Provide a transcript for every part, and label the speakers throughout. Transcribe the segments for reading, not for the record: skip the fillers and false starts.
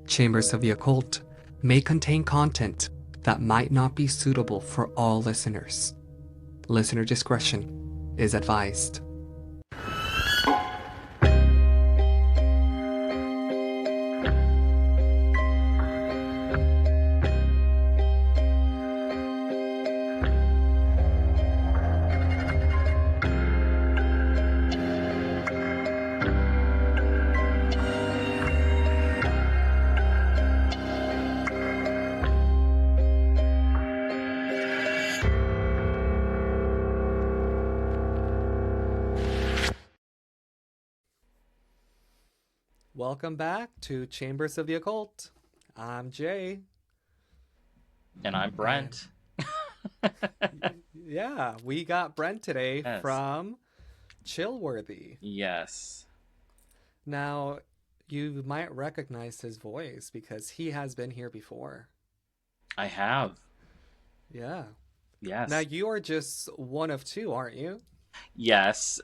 Speaker 1: Chambers of the Occult may contain content that might not be suitable for all listeners. Listener discretion is advised. Welcome back to Chambers of the Occult. I'm Jay.
Speaker 2: And I'm Brent.
Speaker 1: Yeah, we got Brent today
Speaker 2: Yes.
Speaker 1: from Chillworthy.
Speaker 2: Yes.
Speaker 1: Now, you might recognize his voice because he has been here before.
Speaker 2: I have.
Speaker 1: Yeah.
Speaker 2: Yes.
Speaker 1: Now, you are just one of two, aren't you?
Speaker 2: Yes.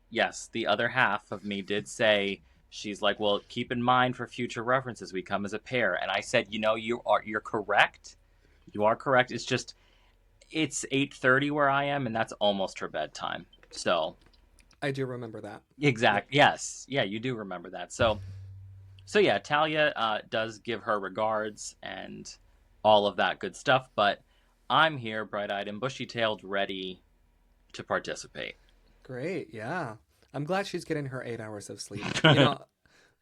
Speaker 2: Yes, the other half of me did say, she's like, well, keep in mind for future references, we come as a pair. And I said, you're correct. You are correct. It's just, it's 8:30 where I am, and that's almost her bedtime. So.
Speaker 1: I do remember that.
Speaker 2: Exact. Yeah. Yes. Yeah, you do remember that. So yeah, Talia does give her regards and all of that good stuff, but I'm here, bright-eyed and bushy-tailed, ready to participate.
Speaker 1: Great, yeah. I'm glad she's getting her 8 hours of sleep. You know,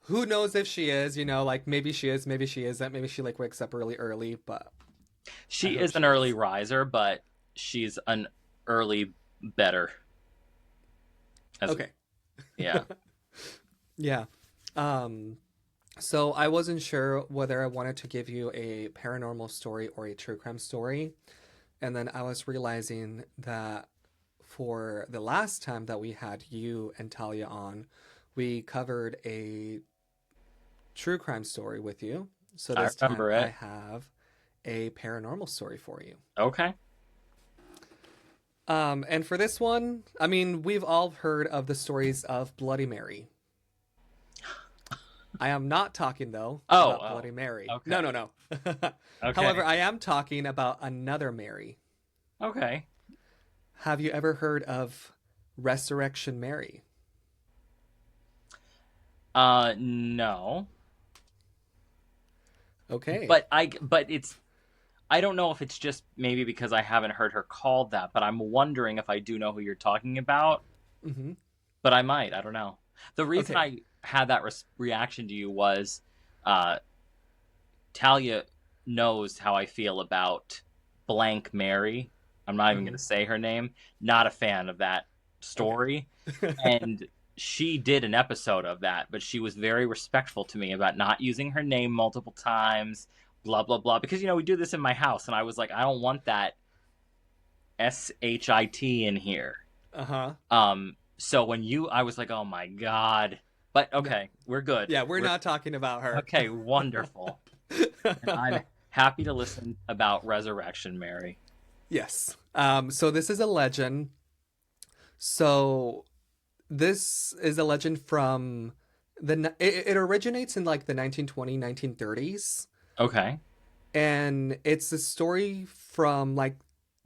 Speaker 1: who knows if she is, like maybe she is, maybe she isn't. Maybe she like wakes up really early, but
Speaker 2: she is an early riser, but she's an early bedder.
Speaker 1: Okay.
Speaker 2: Yeah.
Speaker 1: Yeah. So I wasn't sure whether I wanted to give you a paranormal story or a true crime story. And then I was realizing that for the last time that we had you and Talia on, we covered a true crime story with you. So this time I have a paranormal story for you.
Speaker 2: Okay.
Speaker 1: And for this one, I mean, we've all heard of the stories of Bloody Mary. I am not talking, though, about Bloody Mary.
Speaker 2: Okay.
Speaker 1: No.
Speaker 2: Okay.
Speaker 1: However, I am talking about another Mary.
Speaker 2: Okay.
Speaker 1: Have you ever heard of Resurrection Mary?
Speaker 2: No.
Speaker 1: Okay.
Speaker 2: But I don't know if it's just maybe because I haven't heard her called that, but I'm wondering if I do know who you're talking about.
Speaker 1: Mm-hmm.
Speaker 2: But I might. I don't know. The reason I had that reaction to you was Talia knows how I feel about blank Mary. I'm not even going to say her name. Not a fan of that story. Okay. And she did an episode of that, but she was very respectful to me about not using her name multiple times, blah, blah, blah. Because, we do this in my house, and I was like, I don't want that SHIT in here.
Speaker 1: Uh-huh.
Speaker 2: So when I was like, oh my God. But okay, we're good.
Speaker 1: Yeah, we're not talking about her.
Speaker 2: Okay, wonderful. And I'm happy to listen about Resurrection Mary.
Speaker 1: Yes. So this is a legend. So this is a legend from it originates in like the 1920s, 1930s.
Speaker 2: Okay.
Speaker 1: And it's a story from like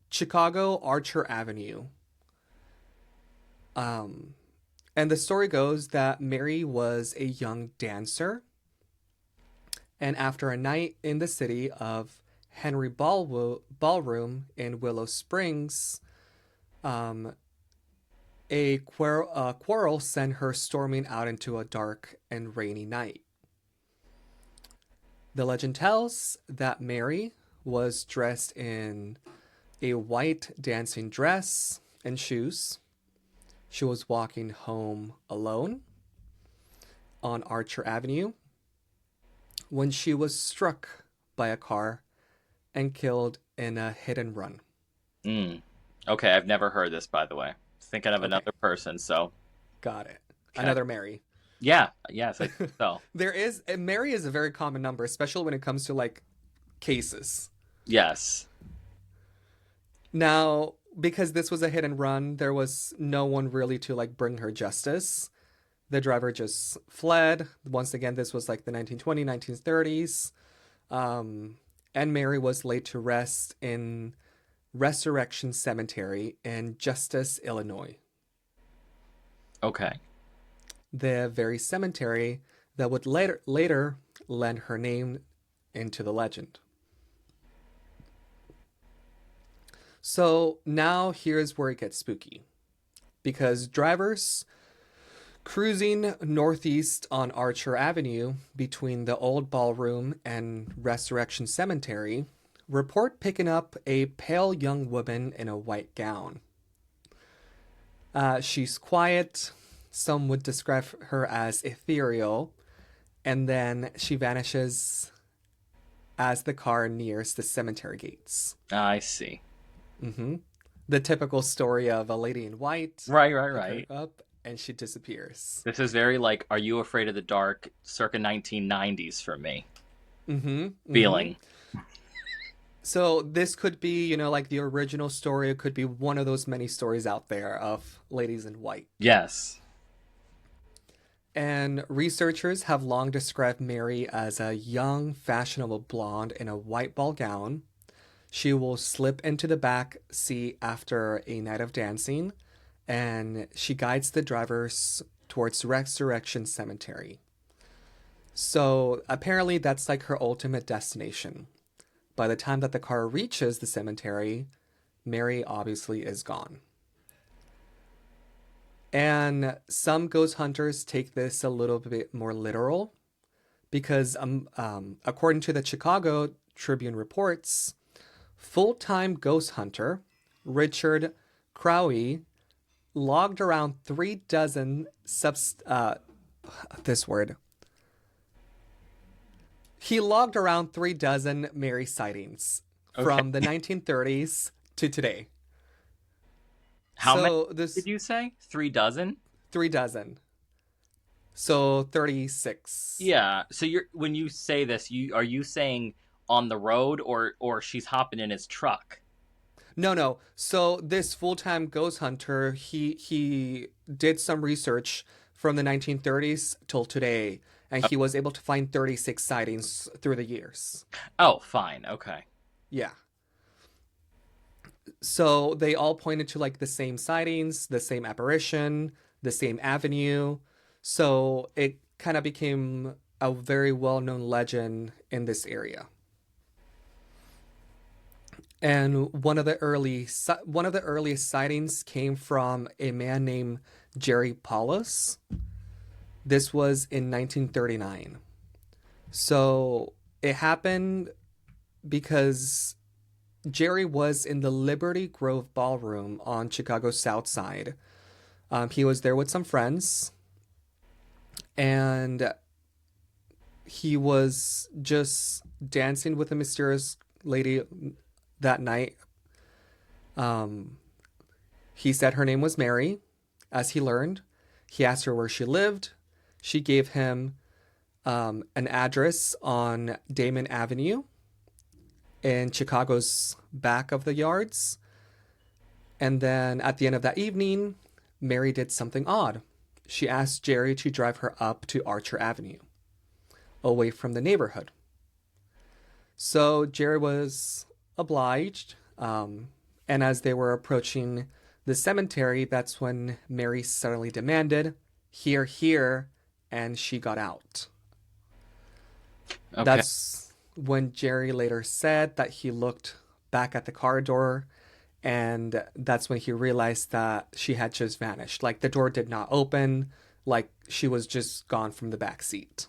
Speaker 1: Chicago, Archer Avenue. And the story goes that Mary was a young dancer. And after a night in the city of Henry Ballroom in Willow Springs, a quarrel sent her storming out into a dark and rainy night. The legend tells that Mary was dressed in a white dancing dress and shoes. She was walking home alone on Archer Avenue when she was struck by a car and killed in a hit and run.
Speaker 2: Okay, I've never heard this, by the way. Thinking of another person, so.
Speaker 1: Got it.
Speaker 2: Okay.
Speaker 1: Another Mary.
Speaker 2: Yeah, yes, I think so.
Speaker 1: Mary is a very common number, especially when it comes to like cases.
Speaker 2: Yes.
Speaker 1: Now, because this was a hit and run, there was no one really to like bring her justice. The driver just fled. Once again, this was like the 1920s, 1930s. And Mary was laid to rest in Resurrection Cemetery in Justice, Illinois.
Speaker 2: Okay.
Speaker 1: The very cemetery that would later lend her name into the legend. So now here's where it gets spooky. Because drivers cruising northeast on Archer Avenue between the old ballroom and Resurrection Cemetery report picking up a pale young woman in a white gown. She's quiet. Some would describe her as ethereal. And then she vanishes as the car nears the cemetery gates.
Speaker 2: I see.
Speaker 1: Mm-hmm. The typical story of a lady in white,
Speaker 2: Right, right,
Speaker 1: pick her
Speaker 2: right.
Speaker 1: up, and she disappears.
Speaker 2: This is very like Are You Afraid of the Dark circa 1990s for me.
Speaker 1: Mm-hmm. Mm-hmm.
Speaker 2: Feeling.
Speaker 1: So this could be, like the original story. It could be one of those many stories out there of ladies in white.
Speaker 2: Yes.
Speaker 1: And researchers have long described Mary as a young, fashionable blonde in a white ball gown. She will slip into the back seat after a night of dancing, and she guides the drivers towards Resurrection Cemetery. So apparently, that's like her ultimate destination. By the time that the car reaches the cemetery, Mary obviously is gone. And some ghost hunters take this a little bit more literal because, according to the Chicago Tribune reports, full-time ghost hunter Richard Crowley logged around 3 dozen this word. He logged around 3 dozen Mary sightings
Speaker 2: Okay.
Speaker 1: from the 1930s to today.
Speaker 2: How many
Speaker 1: So this
Speaker 2: did you say? 3 dozen?
Speaker 1: 3 dozen. So 36.
Speaker 2: Yeah. So you're when you say this, are you saying on the road or she's hopping in his truck?
Speaker 1: No, no. So this full-time ghost hunter, he did some research from the 1930s till today, and he was able to find 36 sightings through the years.
Speaker 2: Oh, fine. Okay.
Speaker 1: Yeah. So they all pointed to like the same sightings, the same apparition, the same avenue. So it kind of became a very well-known legend in this area. And one of the earliest sightings came from a man named Jerry Paulus. This was in 1939. So it happened because Jerry was in the Liberty Grove Ballroom on Chicago's South Side. He was there with some friends, and he was just dancing with a mysterious lady that night. He said her name was Mary, as he learned. He asked her where she lived. She gave him an address on Damon Avenue in Chicago's back of the yards. And then at the end of that evening, Mary did something odd. She asked Jerry to drive her up to Archer Avenue, away from the neighborhood. So Jerry was obliged. And as they were approaching the cemetery, that's when Mary suddenly demanded, "Here, here," and she got out.
Speaker 2: Okay.
Speaker 1: That's when Jerry later said that he looked back at the car door, and that's when he realized that she had just vanished. Like the door did not open, like she was just gone from the back seat.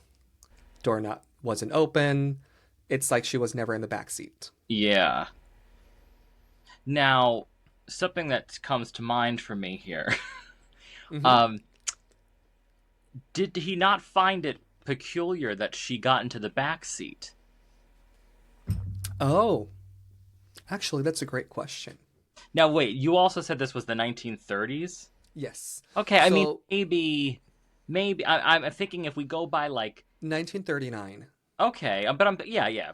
Speaker 1: Door not wasn't open. It's like she was never in the back seat.
Speaker 2: Yeah. Now, something that comes to mind for me here.
Speaker 1: Mm-hmm.
Speaker 2: um did he not find it peculiar that she got into the back seat?
Speaker 1: Oh, actually, that's a great question.
Speaker 2: Now, wait, you also said this was the 1930s?
Speaker 1: Yes.
Speaker 2: Okay, I mean,
Speaker 1: So,
Speaker 2: maybe I'm thinking if we go by like
Speaker 1: 1939.
Speaker 2: okay, but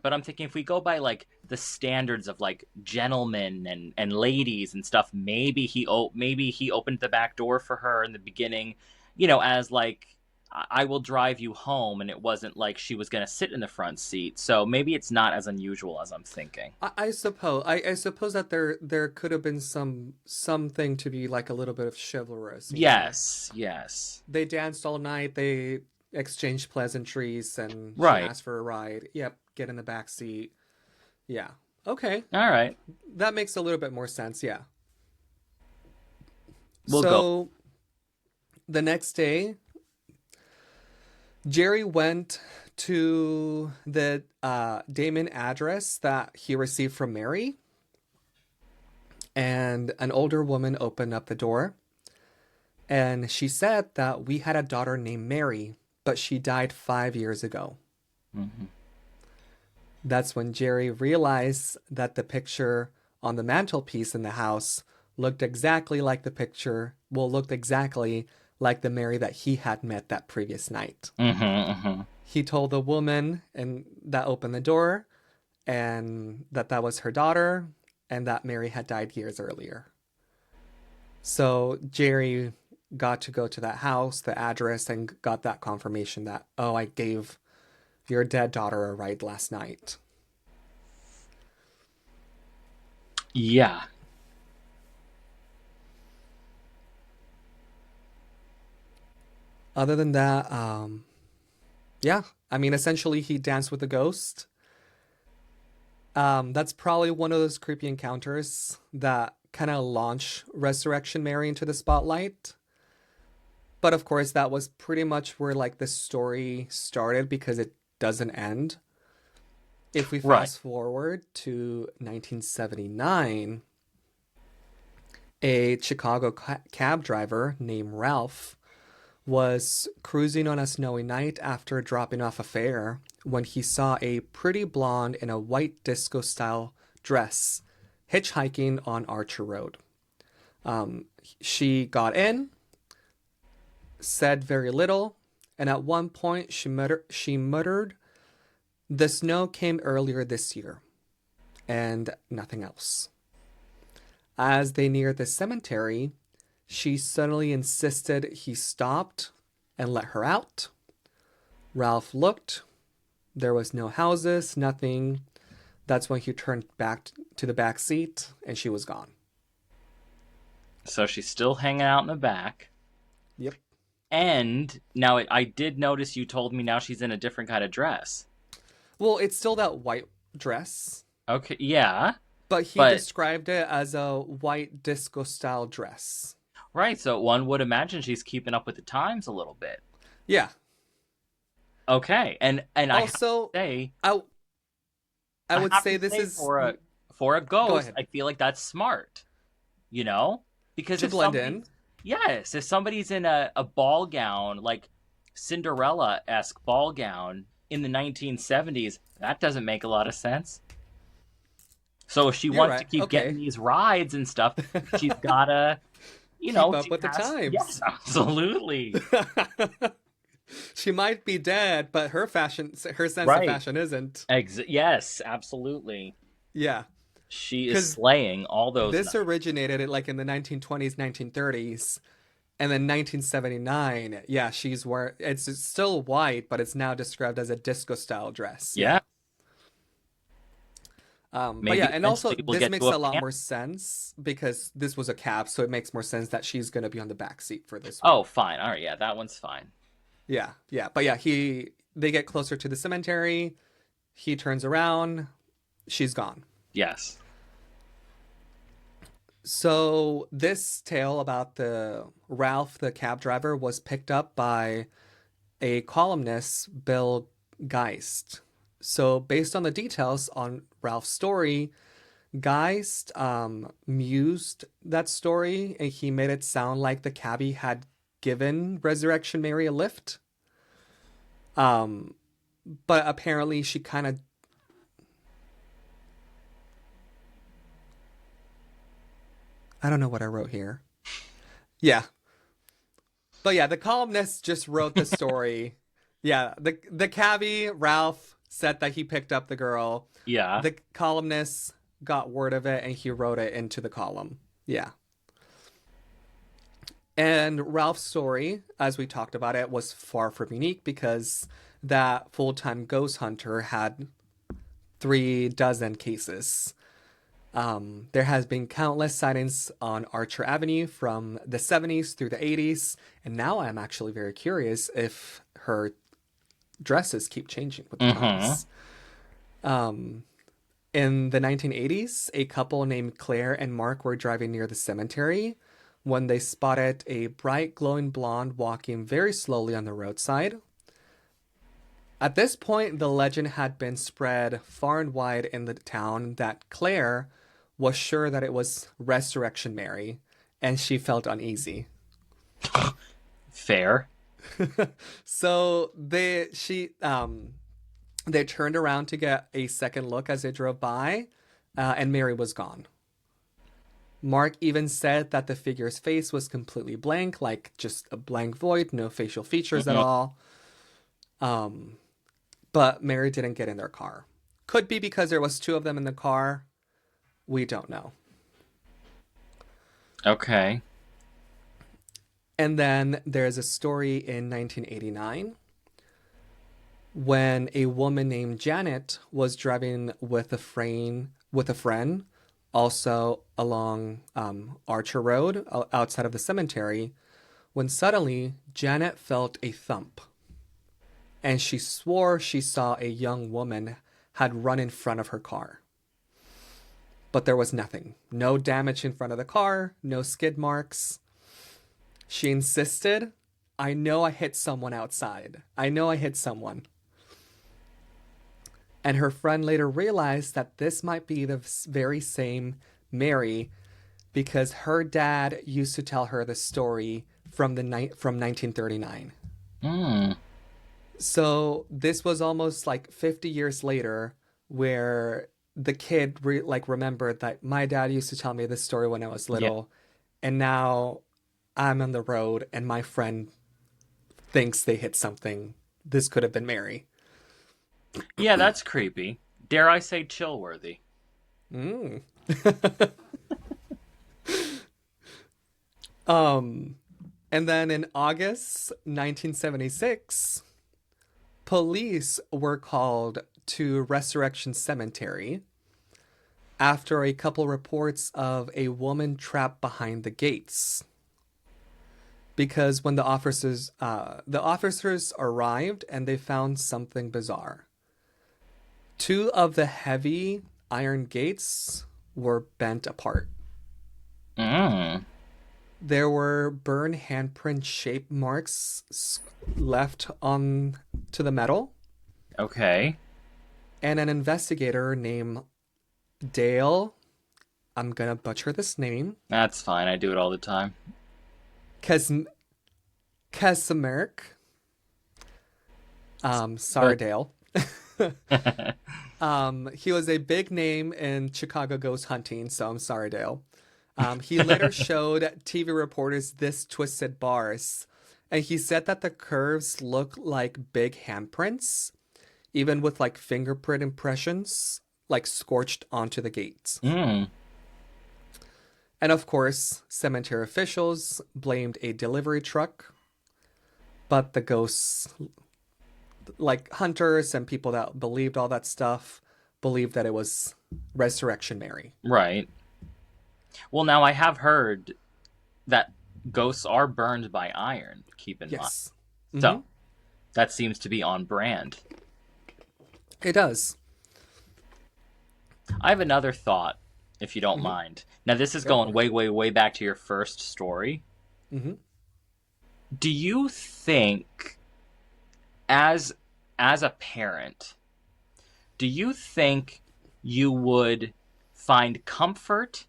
Speaker 2: but I'm thinking if we go by like the standards of like gentlemen and ladies and stuff, maybe he opened the back door for her in the beginning, as like I will drive you home, and it wasn't like she was going to sit in the front seat. So maybe it's not as unusual as I'm thinking.
Speaker 1: I suppose that there could have been something to be like a little bit of chivalrous, you know.
Speaker 2: Yes, yes.
Speaker 1: They danced all night, they exchanged pleasantries, and she
Speaker 2: Right.
Speaker 1: asked for a ride. Yep, get in the back seat. Yeah. Okay.
Speaker 2: All right.
Speaker 1: That makes a little bit more sense, yeah.
Speaker 2: We'll go.
Speaker 1: So the next day, Jerry went to the Damon address that he received from Mary, and an older woman opened up the door, and she said that we had a daughter named Mary, but she died 5 years ago.
Speaker 2: Mm-hmm.
Speaker 1: That's when Jerry realized that the picture on the mantelpiece in the house looked exactly like looked exactly like the Mary that he had met that previous night.
Speaker 2: Mm-hmm. Mm-hmm.
Speaker 1: He told the woman and that opened the door and that was her daughter and that Mary had died years earlier. So Jerry got to go to that house, the address, and got that confirmation that, oh, I gave your dead daughter a ride last night.
Speaker 2: Yeah.
Speaker 1: Other than that, yeah, I mean, essentially, he danced with the ghost. That's probably one of those creepy encounters that kind of launch Resurrection Mary into the spotlight. But of course, that was pretty much where like the story started because it doesn't end. If we
Speaker 2: Right.
Speaker 1: fast forward to 1979, a Chicago cab driver named Ralph was cruising on a snowy night after dropping off a fare when he saw a pretty blonde in a white disco style dress hitchhiking on Archer Road. She got in, said very little, and at one point she muttered, "The snow came earlier this year," and nothing else. As they neared the cemetery, she suddenly insisted he stopped and let her out. Ralph looked. There was no houses, nothing. That's when he turned back to the back seat and she was gone.
Speaker 2: So she's still hanging out in the back.
Speaker 1: Yep.
Speaker 2: And now I did notice you told me now she's in a different kind of dress.
Speaker 1: Well, it's still that white dress,
Speaker 2: Okay, yeah.
Speaker 1: but he
Speaker 2: But
Speaker 1: described it as a white disco style dress.
Speaker 2: right, so one would imagine she's keeping up with the times a little bit.
Speaker 1: Yeah.
Speaker 2: Okay. And I have to
Speaker 1: Also,
Speaker 2: say
Speaker 1: I I
Speaker 2: I
Speaker 1: would
Speaker 2: have
Speaker 1: say
Speaker 2: to
Speaker 1: this
Speaker 2: say
Speaker 1: is
Speaker 2: for a
Speaker 1: go
Speaker 2: ghost,
Speaker 1: ahead
Speaker 2: I feel like that's smart. You know? Because
Speaker 1: to
Speaker 2: if
Speaker 1: blend
Speaker 2: somebody's
Speaker 1: in.
Speaker 2: yes, if somebody's in a ball gown, like Cinderella-esque ball gown in the 1970s, that doesn't make a lot of sense. So if she
Speaker 1: You're
Speaker 2: wants to
Speaker 1: right.
Speaker 2: keep getting
Speaker 1: Okay.
Speaker 2: these rides and stuff, she's gotta,
Speaker 1: Keep up
Speaker 2: she
Speaker 1: with the
Speaker 2: has yes,
Speaker 1: times.
Speaker 2: absolutely.
Speaker 1: She might be dead, but her sense of
Speaker 2: Right.
Speaker 1: fashion isn't.
Speaker 2: Yes, absolutely.
Speaker 1: Yeah,
Speaker 2: She is
Speaker 1: because
Speaker 2: slaying all those
Speaker 1: this
Speaker 2: nights.
Speaker 1: originated like in the 1920s, 1930s, and then 1979. Yeah, she's wearing it's still white, but it's now described as a disco style dress.
Speaker 2: Yeah,
Speaker 1: Yeah. But yeah,
Speaker 2: maybe
Speaker 1: and also
Speaker 2: eventually we'll
Speaker 1: this
Speaker 2: get
Speaker 1: makes
Speaker 2: to a
Speaker 1: a lot
Speaker 2: pan.
Speaker 1: more sense because this was a cab, so it makes more sense that she's gonna be on the back seat for this one.
Speaker 2: Oh, fine. All right, yeah, that one's fine.
Speaker 1: Yeah, yeah, but yeah, they get closer to the cemetery. He turns around, she's gone.
Speaker 2: Yes.
Speaker 1: So this tale about the Ralph the cab driver was picked up by a columnist, Bill Geist. So based on the details on Ralph's story, Geist mused that story and he made it sound like the cabbie had given Resurrection Mary a lift. Um, but apparently she kind of I don't know what I wrote here. Yeah, but yeah, the columnist just wrote the story. Yeah, the cabbie Ralph said that he picked up the girl.
Speaker 2: Yeah.
Speaker 1: The columnist got word of it and he wrote it into the column. Yeah. And Ralph's story, as we talked about it, was far from unique because that full-time ghost hunter had 36 cases. There has been countless sightings on Archer Avenue from the 70s through the 80s, and now I'm actually very curious if her dresses keep changing with the
Speaker 2: Mm-hmm.
Speaker 1: times. Um, in the 1980s, a couple named Claire and Mark were driving near the cemetery when they spotted a bright glowing blonde walking very slowly on the roadside. At this point, the legend had been spread far and wide in the town that Claire was sure that it was Resurrection Mary, and she felt uneasy.
Speaker 2: Fair.
Speaker 1: So they turned around to get a second look as they drove by, and Mary was gone. Mark even said that the figure's face was completely blank, like just a blank void, no facial features at
Speaker 2: Mm-mm.
Speaker 1: all. Um, but Mary didn't get in their car. Could be because there was two of them in the car. We don't know.
Speaker 2: Okay.
Speaker 1: And then there's a story in 1989 when a woman named Janet was driving with a friend, also along Archer Road outside of the cemetery, when suddenly Janet felt a thump, and she swore she saw a young woman had run in front of her car. But there was nothing. No damage in front of the car, no skid marks. She insisted, I know I hit someone outside. I know I hit someone. And her friend later realized that this might be the very same Mary because her dad used to tell her the story from 1939.
Speaker 2: Mm.
Speaker 1: So this was almost like 50 years later where the kid remembered that my dad used to tell me this story when I was
Speaker 2: Yeah.
Speaker 1: little, and now I'm on the road and my friend thinks they hit something. This could have been Mary.
Speaker 2: Yeah, that's creepy. Dare I say Chillworthy?
Speaker 1: Mm. um and then in August 1976, police were called to Resurrection Cemetery after a couple reports of a woman trapped behind the gates. Because when the officers arrived and they found something bizarre. Two of the heavy iron gates were bent apart.
Speaker 2: Mm.
Speaker 1: There were burn handprint shape marks left on to the metal,
Speaker 2: Okay.
Speaker 1: and an investigator named Dale, I'm gonna butcher this name,
Speaker 2: That's fine. I do it all the time.
Speaker 1: Kes Kaczmarek. Sorry,
Speaker 2: But
Speaker 1: Dale. He was a big name in Chicago ghost hunting, so I'm sorry, Dale. He later showed TV reporters this twisted bars, and he said that the curves look like big handprints, even with like fingerprint impressions, like scorched onto the gates.
Speaker 2: mm.
Speaker 1: And of course, cemetery officials blamed a delivery truck, but the ghosts, like hunters and people that believed all that stuff, believed that it was Resurrection Mary.
Speaker 2: Right. Well, now I have heard that ghosts are burned by iron, keep in mind.
Speaker 1: Yes. Mm-hmm.
Speaker 2: So, that seems to be on brand.
Speaker 1: It does.
Speaker 2: I have another thought, if you don't
Speaker 1: Mm-hmm.
Speaker 2: mind. Now, this is
Speaker 1: Go
Speaker 2: going
Speaker 1: for it.
Speaker 2: way, way, way back to your first story.
Speaker 1: Mm-hmm.
Speaker 2: Do you think, as a parent, do you think you would find comfort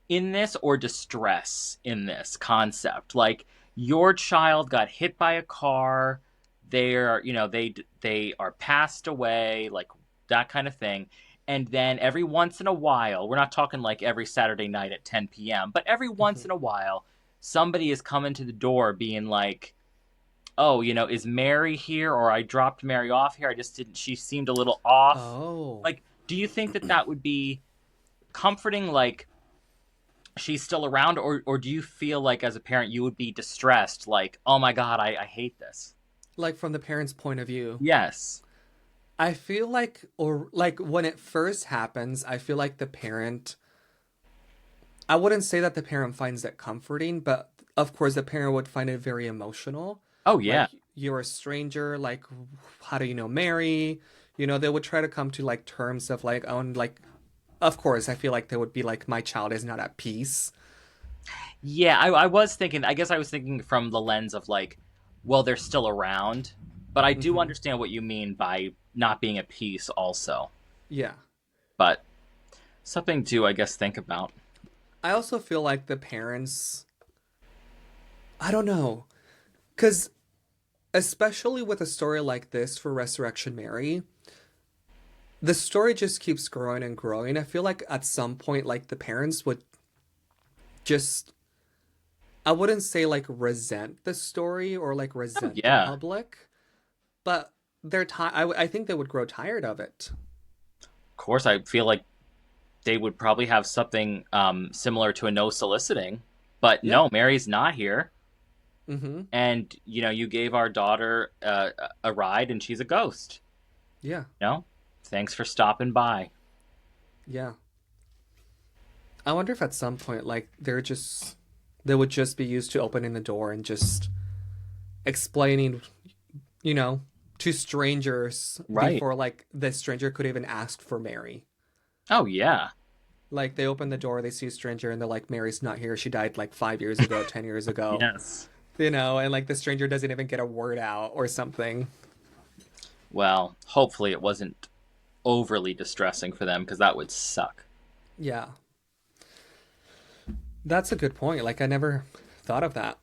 Speaker 2: in this or distress in this concept? Like your child got hit by a car, they're, they are passed away, like that kind of thing. And then every once in a while, we're not talking like every Saturday night at 10 p.m., but every once
Speaker 1: Mm-hmm.
Speaker 2: in a while, somebody is coming to the door being like, oh, is Mary here? Or I dropped Mary off here. I just didn't, she seemed a little off.
Speaker 1: Oh.
Speaker 2: Like, do you think that that would be comforting? Like, she's still around, or do you feel like as a parent you would be distressed, like, oh my god, I hate this?
Speaker 1: Like from the parents' point of view.
Speaker 2: Yes.
Speaker 1: I feel like, or like when it first happens, I feel like the parent, I wouldn't say that the parent finds it comforting, but of course the parent would find it very emotional.
Speaker 2: Oh yeah.
Speaker 1: Like, you're a stranger, like, how do you know Mary? You know, they would try to come to like terms of like, oh, and like, of course, I feel like they would be like, my child is not at peace.
Speaker 2: Yeah, I was thinking, I guess I was thinking from the lens of like, well, they're still around, but I do
Speaker 1: Hmm.
Speaker 2: understand what you mean by not being at peace also.
Speaker 1: Yeah.
Speaker 2: But something to, I guess, think about.
Speaker 1: I also feel like the parents, I don't know, because especially with a story like this for Resurrection Mary, the story just keeps growing and growing. I feel like at some point, like the parents would just, I wouldn't say like resent the story or like
Speaker 2: Oh
Speaker 1: resent the
Speaker 2: yeah.
Speaker 1: public, but I think they would grow tired of it.
Speaker 2: Of course, I feel like they would probably have something similar to a no soliciting, but
Speaker 1: Yeah.
Speaker 2: no, Mary's not here,
Speaker 1: Mm-hmm.
Speaker 2: and you gave our daughter a ride, and she's a ghost.
Speaker 1: Yeah.
Speaker 2: No, thanks for stopping by.
Speaker 1: Yeah. I wonder if at some point, like, they would just be used to opening the door and just explaining, you know, to strangers
Speaker 2: Right.
Speaker 1: before like the stranger could even ask for Mary.
Speaker 2: Oh yeah.
Speaker 1: Like they open the door, they see a stranger, and they're like, "Mary's not here. She died like 5 years ago, 10 years ago."
Speaker 2: Yes.
Speaker 1: You know, and like the stranger doesn't even get a word out or something.
Speaker 2: Well, hopefully it wasn't overly distressing for them because that would suck.
Speaker 1: Yeah, that's a good point. Like I never thought of that.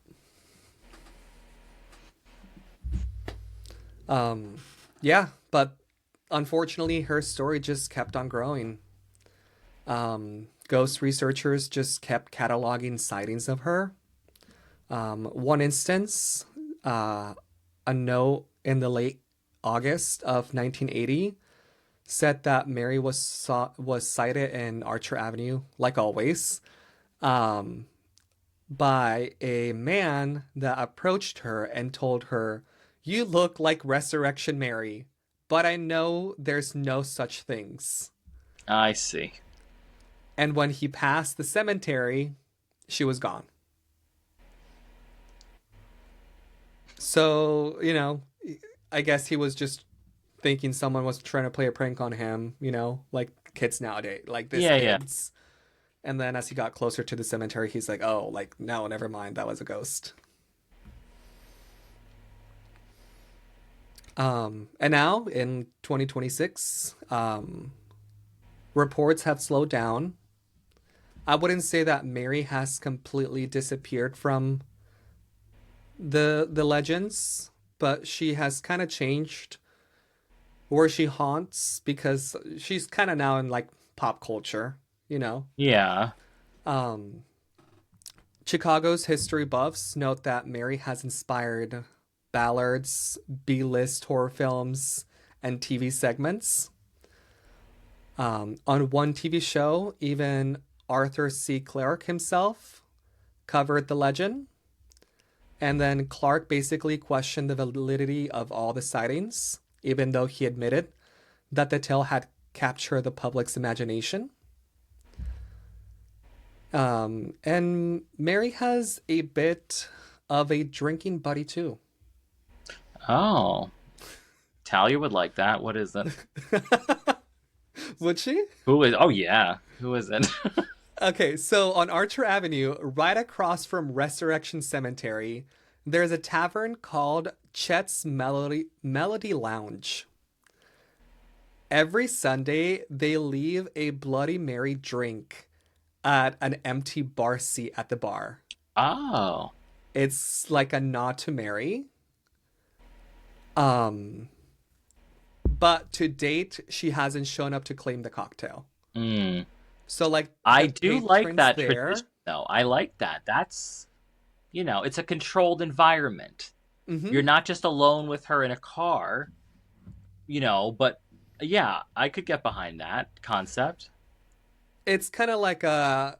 Speaker 1: Um, yeah, but unfortunately, her story just kept on growing. Ghost researchers just kept cataloging sightings of her. One instance, uh, a note in the late August of 1980 said that Mary was sighted in Archer Avenue, like always, um, by a man that approached her and told her, "You look like Resurrection Mary, but I know there's no such things."
Speaker 2: I see.
Speaker 1: And when he passed the cemetery, she was gone. So, I guess he was just thinking someone was trying to play a prank on him, like kids nowadays, like this
Speaker 2: Yeah, yeah.
Speaker 1: kids. And then as he got closer to the cemetery, he's like, "Oh, like no, never mind, that was a ghost." And now in 2026, reports have slowed down. I wouldn't say that Mary has completely disappeared from the legends, but she has kind of changed where she haunts because she's kind of now in like pop culture, you know.
Speaker 2: Yeah.
Speaker 1: Um, Chicago's history buffs note that Mary has inspired ballads, B-list horror films, and TV segments. On one TV show, even Arthur C. Clarke himself covered the legend. And then Clarke basically questioned the validity of all the sightings, even though he admitted that the tale had captured the public's imagination. And Mary has a bit of a drinking buddy too.
Speaker 2: Oh, Talia would like that. What is it?
Speaker 1: Would she?
Speaker 2: Who is? Oh yeah. Who is it?
Speaker 1: Okay, so on Archer Avenue, right across from Resurrection Cemetery, there's a tavern called Chet's Melody Lounge. Every Sunday, they leave a Bloody Mary drink at an empty bar seat at the bar.
Speaker 2: Oh.
Speaker 1: It's like a nod to Mary. Um, but to date, she hasn't shown up to claim the cocktail.
Speaker 2: Mm.
Speaker 1: So like
Speaker 2: I
Speaker 1: the
Speaker 2: do like
Speaker 1: patrons
Speaker 2: that tradition
Speaker 1: there,
Speaker 2: though. I like that. That's it's a controlled environment.
Speaker 1: mm-hmm,
Speaker 2: You're not just alone with her in a car, but yeah, I could get behind that concept.
Speaker 1: it's kind of like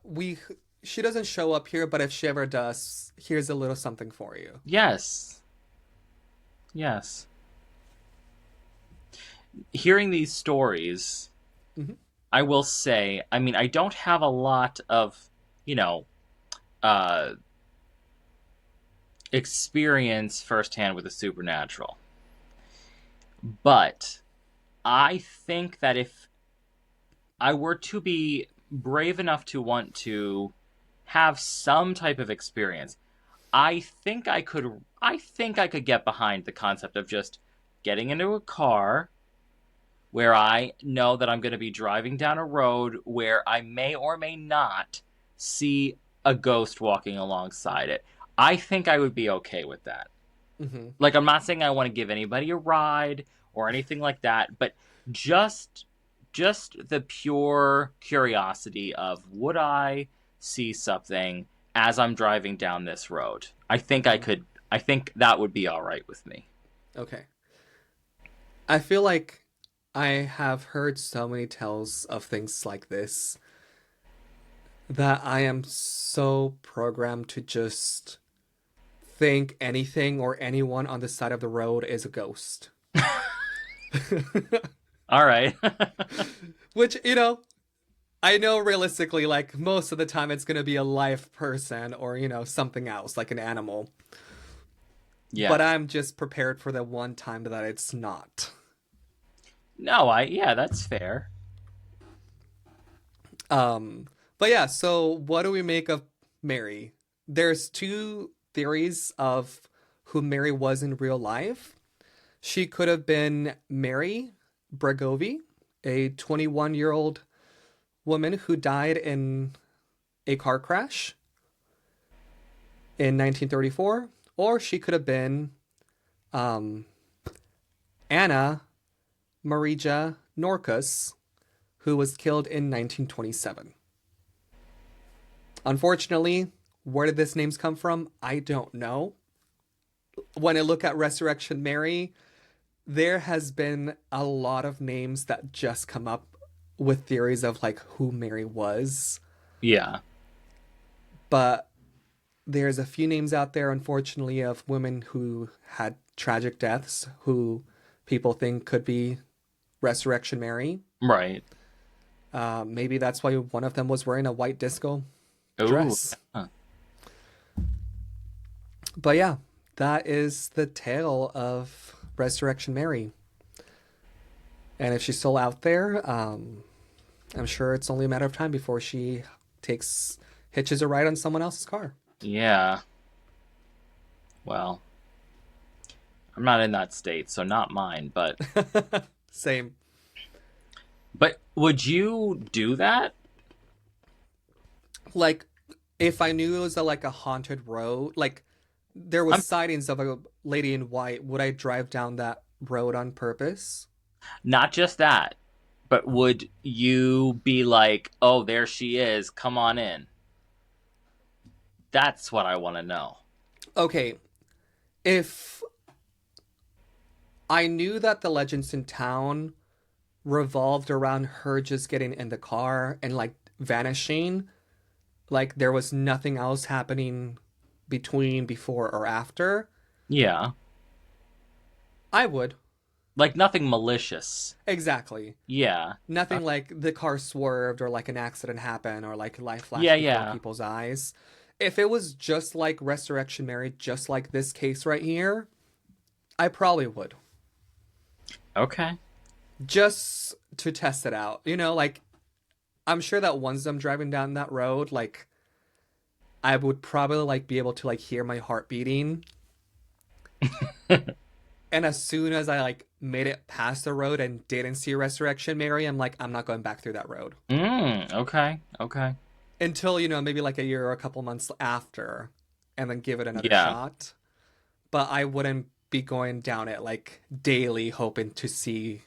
Speaker 1: we. she doesn't show up here, but if she ever does, here's a little something for you.
Speaker 2: Yes. Yes. Hearing these stories,
Speaker 1: Hmm.
Speaker 2: I will say, I mean, I don't have a lot of, you know, uh, experience firsthand with the supernatural. But I think that if I were to be brave enough to want to have some type of experience, I think I could get behind the concept of just getting into a car where I know that I'm going to be driving down a road where I may or may not see a ghost walking alongside it. I think I would be okay with that.
Speaker 1: Hmm.
Speaker 2: Like, I'm not saying I want to give anybody a ride or anything like that, but just just the pure curiosity of, would I see something as I'm driving down this road?
Speaker 1: Hmm.
Speaker 2: I think that would be all right with me.
Speaker 1: Okay. I feel like I have heard so many tales of things like this that I am so programmed to just think anything or anyone on the side of the road is a ghost.
Speaker 2: All right.
Speaker 1: Which, I know realistically, like most of the time it's gonna be a live person or, something else, like an animal.
Speaker 2: Yeah.
Speaker 1: But I'm just prepared for the one time that it's not.
Speaker 2: No, yeah, that's fair.
Speaker 1: Um, but yeah, so what do we make of Mary? There's two theories of who Mary was in real life. She could have been Mary Bregovi, a 21-year-old woman who died in a car crash in 1934, or she could have been um, Anna Marija Norcus, who was killed in 1927. Unfortunately, where did this names come from? I don't know. When I look at Resurrection Mary, there has been a lot of names that just come up with theories of like who Mary was,
Speaker 2: Yeah.
Speaker 1: but there's a few names out there, unfortunately, of women who had tragic deaths who people think could be Resurrection Mary.
Speaker 2: Right.
Speaker 1: Maybe that's why one of them was wearing a white disco
Speaker 2: Ooh.
Speaker 1: dress.
Speaker 2: Yeah.
Speaker 1: But yeah, that is the tale of Resurrection Mary. And if she's still out there, I'm sure it's only a matter of time before she hitches a ride on someone else's car.
Speaker 2: Yeah. Well, I'm not in that state, so not mine,
Speaker 1: Same.
Speaker 2: but would you do that?
Speaker 1: Like, if I knew it was like a haunted road, like there was
Speaker 2: I'm
Speaker 1: sightings of a lady in white, would I drive down that road on purpose?
Speaker 2: not just that, but would you be like, "Oh, there she is. Come on in." That's what I want to know.
Speaker 1: Okay, if I knew that the legends in town revolved around her just getting in the car and like vanishing, like there was nothing else happening between before or after,
Speaker 2: Yeah.
Speaker 1: I would.
Speaker 2: Like nothing malicious.
Speaker 1: Exactly.
Speaker 2: Yeah. Uh,
Speaker 1: Nothing like the car swerved or like an accident happened or like life
Speaker 2: yeah,
Speaker 1: flashed before
Speaker 2: yeah.
Speaker 1: people's eyes. If it was just like Resurrection Mary, just like this case right here, I probably would.
Speaker 2: Okay.
Speaker 1: Just to test it out. Like I'm sure that once I'm driving down that road, like I would probably like be able to like hear my heart beating. And as soon as I like made it past the road and didn't see Resurrection Mary, I'm like, I'm not going back through that road.
Speaker 2: Okay. Okay.
Speaker 1: Until, maybe like a year or a couple months after, and then give it another
Speaker 2: Yeah.
Speaker 1: shot. But I wouldn't be going down it like daily hoping to see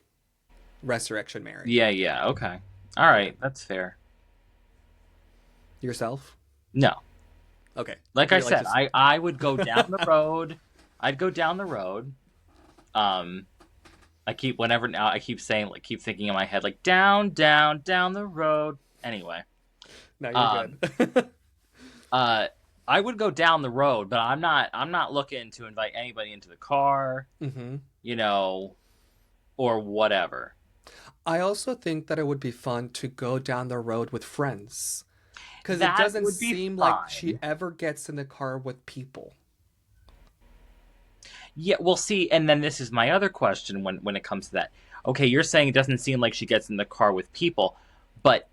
Speaker 1: Resurrection Mary.
Speaker 2: Yeah, yeah. Okay. All
Speaker 1: Yeah.
Speaker 2: right. That's fair.
Speaker 1: Yourself?
Speaker 2: No.
Speaker 1: Okay.
Speaker 2: Like I
Speaker 1: You're like
Speaker 2: said,
Speaker 1: just
Speaker 2: I would go down the road. I'd go down the road. Um I keep saying, like, keep thinking in my head, like, down, down, down the road. Anyway.
Speaker 1: no, you're
Speaker 2: Um
Speaker 1: good.
Speaker 2: Uh, I would go down the road, but I'm not looking to invite anybody into the car,
Speaker 1: Hmm.
Speaker 2: you know, or whatever.
Speaker 1: I also think that it would be fun to go down the road with friends because it
Speaker 2: That
Speaker 1: doesn't
Speaker 2: would be
Speaker 1: seem like she
Speaker 2: fine.
Speaker 1: ever gets in the car with people.
Speaker 2: Yeah, we'll see. And then this is my other question when it comes to that. Okay, you're saying it doesn't seem like she gets in the car with people, but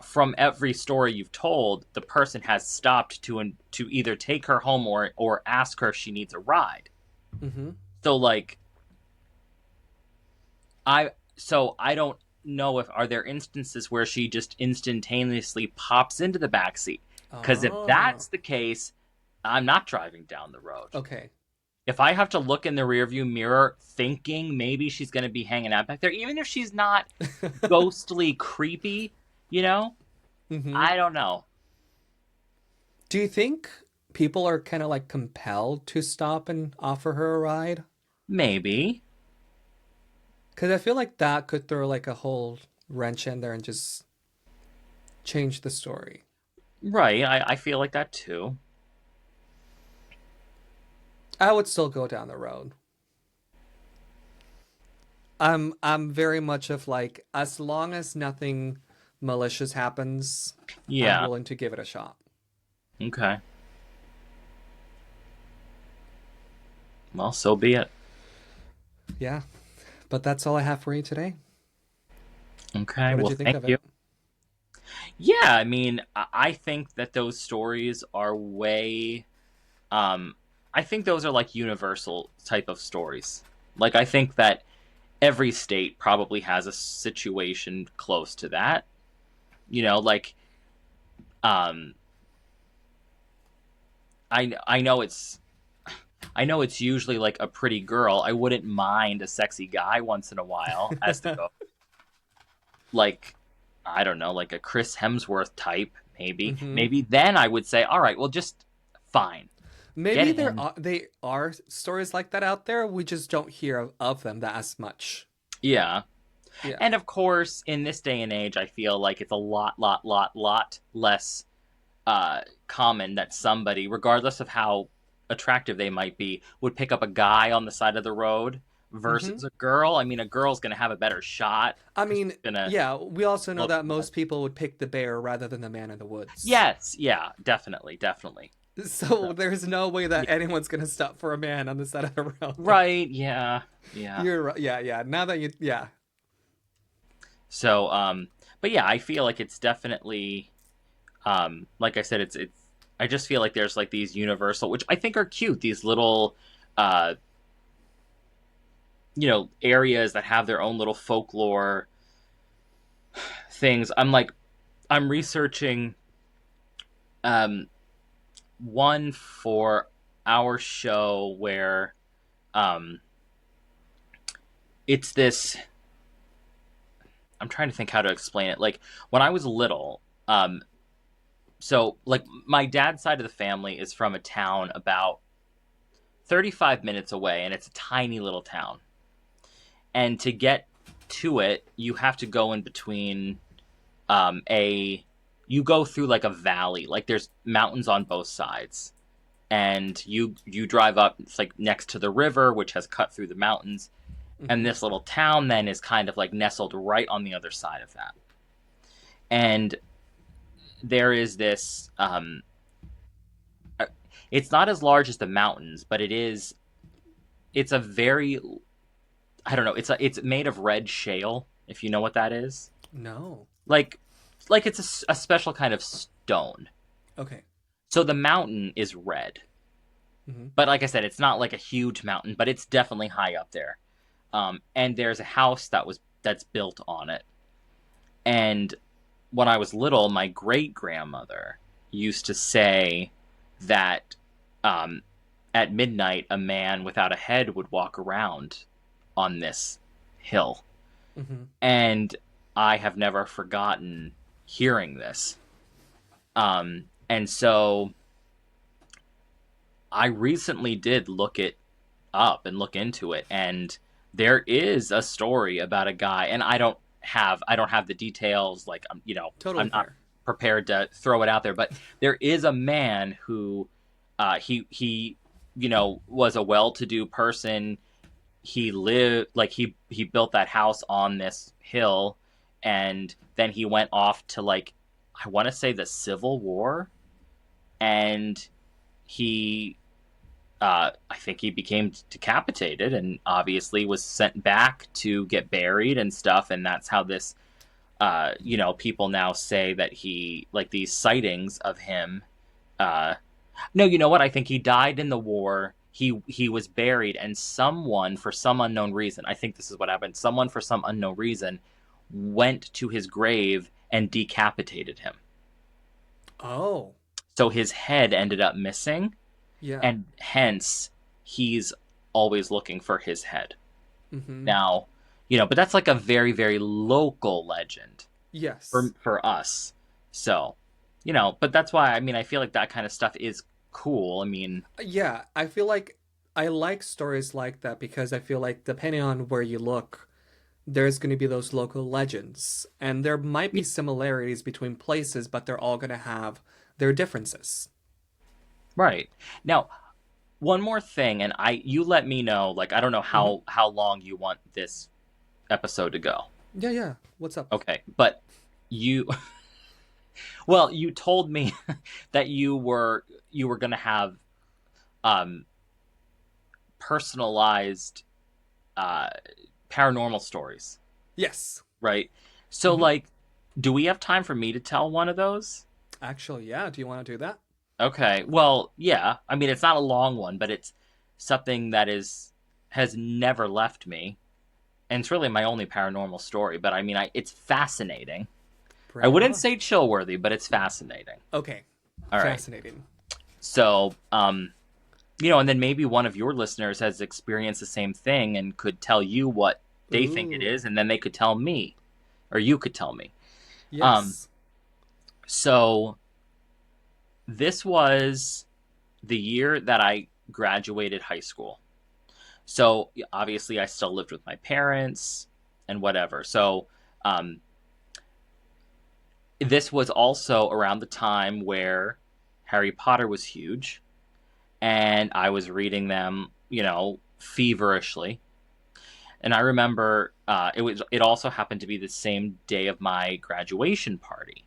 Speaker 2: from every story you've told, the person has stopped to either take her home or ask her if she needs a ride.
Speaker 1: Hmm.
Speaker 2: So like I don't know if are there instances where she just instantaneously pops into the backseat. Because if
Speaker 1: Oh,
Speaker 2: that's the case, I'm not driving down the road.
Speaker 1: okay.
Speaker 2: If I have to look in the rearview mirror thinking maybe she's going to be hanging out back there, even if she's not ghostly creepy, you know,
Speaker 1: Hmm.
Speaker 2: I don't know.
Speaker 1: Do you think people are kind of like compelled to stop and offer her a ride?
Speaker 2: Maybe.
Speaker 1: Because I feel like that could throw like a whole wrench in there and just change the story.
Speaker 2: Right. I feel like that too.
Speaker 1: I would still go down the road. I'm very much of like as long as nothing malicious happens, I'm
Speaker 2: Yeah.
Speaker 1: willing to give it a shot.
Speaker 2: Okay. Well, so be it.
Speaker 1: Yeah, but that's all I have for you today.
Speaker 2: Okay.
Speaker 1: What did
Speaker 2: Well,
Speaker 1: you think
Speaker 2: thank
Speaker 1: of
Speaker 2: you.
Speaker 1: it?
Speaker 2: Yeah, I mean, I think that those stories are way. Um, I think those are like universal type of stories. Like, I think that every state probably has a situation close to that. You know, like, um, I know it's usually like a pretty girl. I wouldn't mind a sexy guy once in a while as the go. Like, I don't know, like a Chris Hemsworth type, maybe.
Speaker 1: Hmm.
Speaker 2: Maybe then I would say, all right, well, just fine, get
Speaker 1: Maybe
Speaker 2: in.
Speaker 1: they are stories like that out there. We just don't hear of them that as much.
Speaker 2: Yeah.
Speaker 1: Yeah.
Speaker 2: And of course, in this day and age, I feel like it's a lot less common that somebody, regardless of how attractive they might be, would pick up a guy on the side of the road
Speaker 1: Hmm.
Speaker 2: versus a girl. I mean, a girl's going to have a better shot
Speaker 1: I
Speaker 2: because
Speaker 1: mean,
Speaker 2: she's going to
Speaker 1: yeah, we also know
Speaker 2: look
Speaker 1: that
Speaker 2: more.
Speaker 1: most people would pick the bear rather than the man in the woods.
Speaker 2: Yes, yeah, definitely, definitely.
Speaker 1: So
Speaker 2: So,
Speaker 1: there's no way
Speaker 2: yeah.
Speaker 1: that anyone's gonna stop for a man on the side of the road.
Speaker 2: Right, yeah, yeah.
Speaker 1: You're right. Yeah, yeah. Now that you, yeah.
Speaker 2: So, but yeah, I feel like it's definitely, like I said, it's. I just feel like there's like these universal, which I think are cute. These little, uh, areas that have their own little folklore things. I'm researching, um, one for our show where, um, it's this. I'm trying to think how to explain it. Like when I was little, so like my dad's side of the family is from a town about 35 minutes away, and it's a tiny little town. And to get to it, you have to go in between a you go through like a valley, like there's mountains on both sides, and you drive up. It's like next to the river, which has cut through the mountains, and
Speaker 1: Hmm.
Speaker 2: this little town then is kind of like nestled right on the other side of that. And there is this it's not as large as the mountains, but it's a very, I don't know, it's made of red shale, if you know what that is.
Speaker 1: No.
Speaker 2: Like it's a special kind of stone.
Speaker 1: Okay.
Speaker 2: So the mountain is red.
Speaker 1: Hmm.
Speaker 2: But like I said, it's not like a huge mountain, but it's definitely high up there. And there's a house that's built on it. And when I was little, my great grandmother used to say that um, at midnight, a man without a head would walk around on this hill.
Speaker 1: Hmm.
Speaker 2: And I have never forgotten hearing this. And so I recently did look it up and look into it, and there is a story about a guy, and I don't have the details. Like,
Speaker 1: Totally
Speaker 2: I'm not
Speaker 1: fair.
Speaker 2: prepared to throw it out there, but there is a man who he was a well-to-do person. He lived like he built that house on this hill, and then he went off to, like, I want to say the Civil War, and he I think he became decapitated and obviously was sent back to get buried and stuff, and that's how this people now say that he, like, these sightings of him. No, you know what? I think he died in the war. He was buried, and someone, for some unknown reason, I think this is what happened. Someone, for some unknown reason, went to his grave and decapitated him.
Speaker 1: Oh,
Speaker 2: So his head ended up missing,
Speaker 1: yeah.
Speaker 2: and hence he's always looking for his head.
Speaker 1: Mm-hmm.
Speaker 2: Now, but that's like a very, very local legend
Speaker 1: Yes.
Speaker 2: for us. So, but that's why, I mean, I feel like that kind of stuff is cool. I mean,
Speaker 1: Yeah, I feel like I like stories like that because I feel like depending on where you look, there's going to be those local legends. And there might be similarities between places, but they're all going to have their differences.
Speaker 2: right. Now, one more thing, and you let me know, like, I don't know
Speaker 1: Hmm.
Speaker 2: how long you want this episode to go.
Speaker 1: Yeah, yeah. What's up?
Speaker 2: Okay, but you well, you told me that you were going to have um personalized uh paranormal stories,
Speaker 1: Yes.
Speaker 2: right? So,
Speaker 1: Hmm.
Speaker 2: like, do we have time for me to tell one of those?
Speaker 1: Actually, yeah. Do you want to do that?
Speaker 2: Okay. Well, yeah. I mean, it's not a long one, but it's something that has never left me, and it's really my only paranormal story. But I mean, it's fascinating. I
Speaker 1: Bring it
Speaker 2: wouldn't
Speaker 1: on.
Speaker 2: say Chillworthy, but it's fascinating.
Speaker 1: Okay.
Speaker 2: All right.
Speaker 1: Fascinating.
Speaker 2: So, and then maybe one of your listeners has experienced the same thing and could tell you what they think it
Speaker 1: Ooh.
Speaker 2: is, and then they could tell me, or you could tell me. Um,
Speaker 1: Yes.
Speaker 2: so this was the year that I graduated high school. So obviously, I still lived with my parents and whatever. So um, this was also around the time where Harry Potter was huge, and I was reading them, feverishly. And I remember it also happened to be the same day of my graduation party.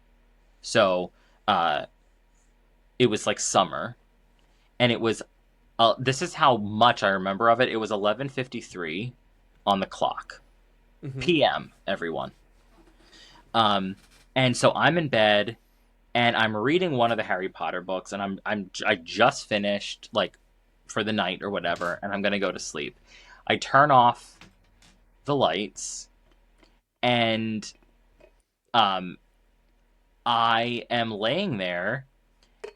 Speaker 2: So uh, it was like summer, and it was this is how much I remember of it. It was 11:53 on the clock,
Speaker 1: Hmm.
Speaker 2: p.m. Everyone. Um, and so I'm in bed, and I'm reading one of the Harry Potter books, and I just finished, like, for the night or whatever, and I'm gonna go to sleep. I turn off the lights, and um, I am laying there,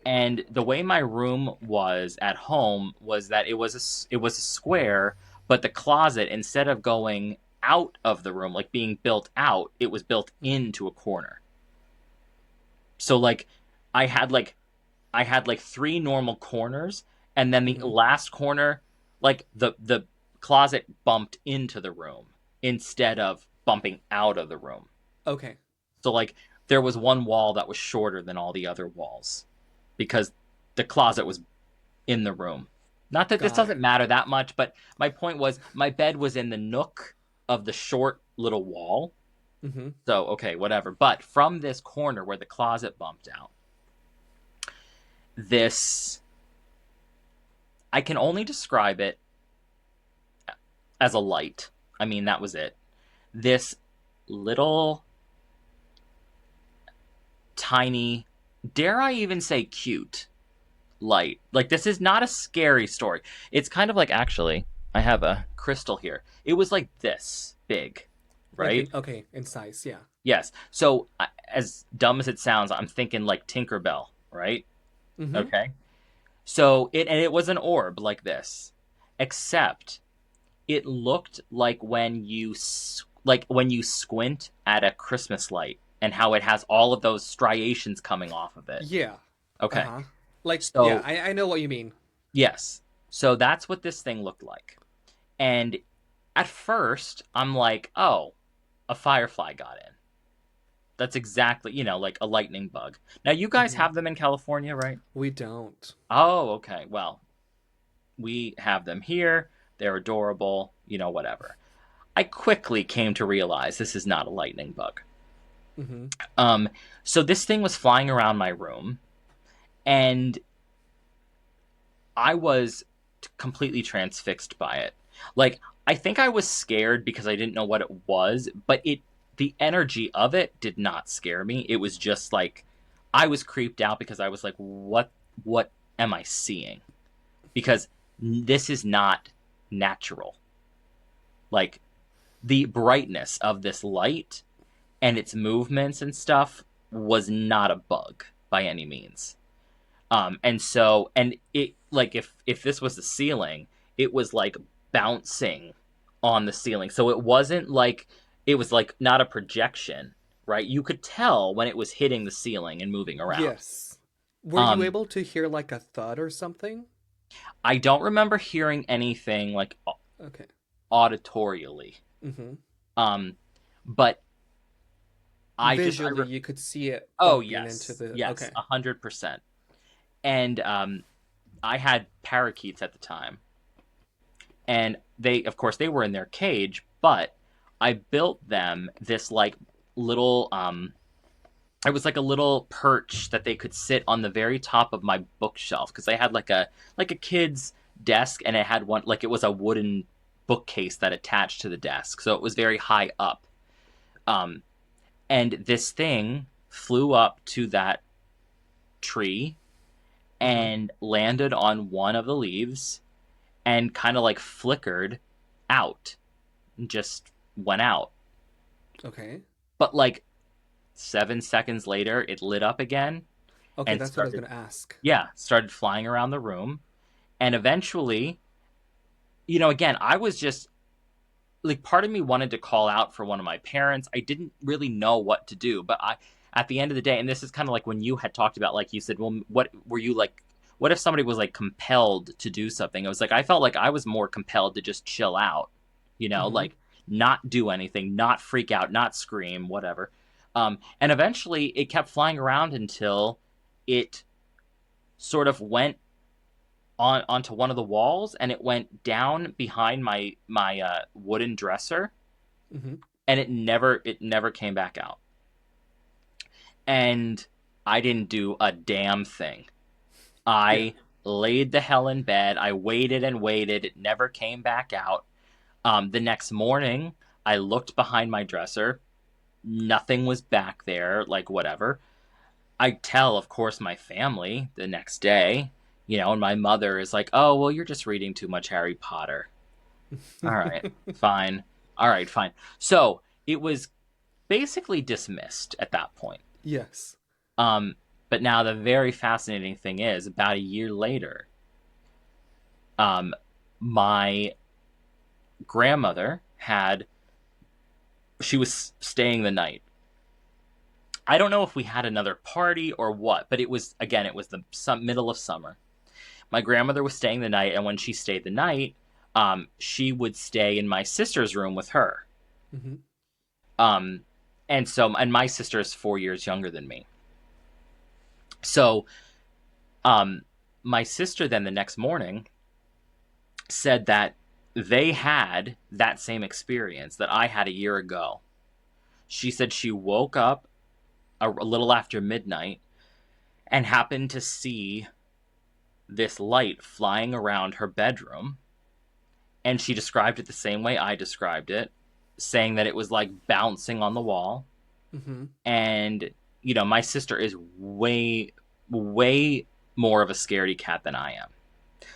Speaker 2: and the way my room was at home was that it was a square, but the closet, instead of going out of the room, like being built out, it was built into a corner. So, like, I had like I had like three normal corners, and then the
Speaker 1: Hmm.
Speaker 2: last corner, like, the closet bumped into the room instead of bumping out of the room.
Speaker 1: Okay.
Speaker 2: So, like, there was one wall that was shorter than all the other walls because the closet was in the room. Not that this
Speaker 1: Got
Speaker 2: doesn't
Speaker 1: it.
Speaker 2: matter that much, but my point was my bed was in the nook of the short little wall.
Speaker 1: Hmm.
Speaker 2: So, okay, whatever. But from this corner where the closet bumped out, this, I can only describe it as a light. I mean, that was it. This little, tiny, dare I even say cute light. Like, this is not a scary story. It's kind of like, actually, I have a crystal here. It was like this big,
Speaker 1: Like
Speaker 2: right?
Speaker 1: okay, in size. Yeah.
Speaker 2: Yes. So, as dumb as it sounds, I'm thinking like Tinkerbell, right?
Speaker 1: Hmm.
Speaker 2: Okay. So it was an orb like this, except it looked like when you squint at a Christmas light and how it has all of those striations coming off of it.
Speaker 1: Yeah. Uh
Speaker 2: Okay.
Speaker 1: huh. Like yeah,
Speaker 2: So,
Speaker 1: I know what you mean.
Speaker 2: yes. So that's what this thing looked like. And at first, I'm like, oh, a firefly got in. That's exactly, like a lightning bug. Now, you guys
Speaker 1: Hmm.
Speaker 2: have them in California, right?
Speaker 1: We don't.
Speaker 2: Oh, okay. Well, we have them here. They're adorable, whatever. I quickly came to realize this is not a lightning bug.
Speaker 1: Hmm.
Speaker 2: Um, so this thing was flying around my room, and I was completely transfixed by it. Like, I think I was scared because I didn't know what it was, but the energy of it did not scare me. It was just like I was creeped out because I was like, what am I seeing? Because this is not natural. Like, the brightness of this light and its movements and stuff was not a bug by any means. And it, like, if this was the ceiling, it was like bouncing on the ceiling. So it wasn't like, it was like not a projection, right? You could tell when it was hitting the ceiling and moving around.
Speaker 1: Yes. Were you
Speaker 2: Um,
Speaker 1: able to hear like a thud or something?
Speaker 2: I don't remember hearing anything like
Speaker 1: Okay.
Speaker 2: auditorially.
Speaker 1: Hmm.
Speaker 2: Um, but I
Speaker 1: Visually, you could see it
Speaker 2: oh
Speaker 1: bumping into
Speaker 2: yes,
Speaker 1: the.
Speaker 2: yes,
Speaker 1: Okay.
Speaker 2: 100%. And I had parakeets at the time, and they, of course, they were in their cage, but I built them this like little it was like a little perch that they could sit on the very top of my bookshelf, because they had like a kid's desk, and it had one, like, it was a wooden bookcase that attached to the desk, so it was very high up. um and this thing flew up to that tree
Speaker 1: Hmm.
Speaker 2: and landed on one of the leaves and kind of like flickered out, just went out.
Speaker 1: Okay.
Speaker 2: But like 7 seconds later, it lit up again
Speaker 1: Okay,
Speaker 2: and
Speaker 1: that's what I was
Speaker 2: started,
Speaker 1: gonna ask.
Speaker 2: yeah, started flying around the room. And eventually, again, I was just like, part of me wanted to call out for one of my parents. I didn't really know what to do, but at the end of the day, and this is kind of like when you had talked about, like, you said, well, what were you like? What if somebody was like compelled to do something? It was like I felt like I was more compelled to just chill out,
Speaker 1: Hmm.
Speaker 2: like not do anything, not freak out, not scream, whatever. And eventually, it kept flying around until it sort of went onto one of the walls, and it went down behind my wooden dresser,
Speaker 1: Hmm.
Speaker 2: and it never came back out. And I didn't do a damn thing.
Speaker 1: Yeah.
Speaker 2: I laid the hell in bed. I waited and waited. It never came back out. The next morning, I looked behind my dresser. Nothing was back there, like, whatever. I tell, of course, my family the next day, and my mother is like, "Oh, well, you're just reading too much Harry Potter." All right, fine. All right, fine. So it was basically dismissed at that point.
Speaker 1: Yes.
Speaker 2: Um, but now the very fascinating thing is, about a year later, um, my grandmother she was staying the night. I don't know if we had another party or what, but it was the middle of summer. My grandmother was staying the night, and when she stayed the night, she would stay in my sister's room with her.
Speaker 1: Hmm.
Speaker 2: Um, and my sister is 4 years younger than me. So, um, my sister then the next morning said that they had that same experience that I had a year ago. She said she woke up a little after midnight and happened to see this light flying around her bedroom, and she described it the same way I described it, saying that it was like bouncing on the wall.
Speaker 1: Hmm.
Speaker 2: And my sister is way, way more of a scaredy cat than I am.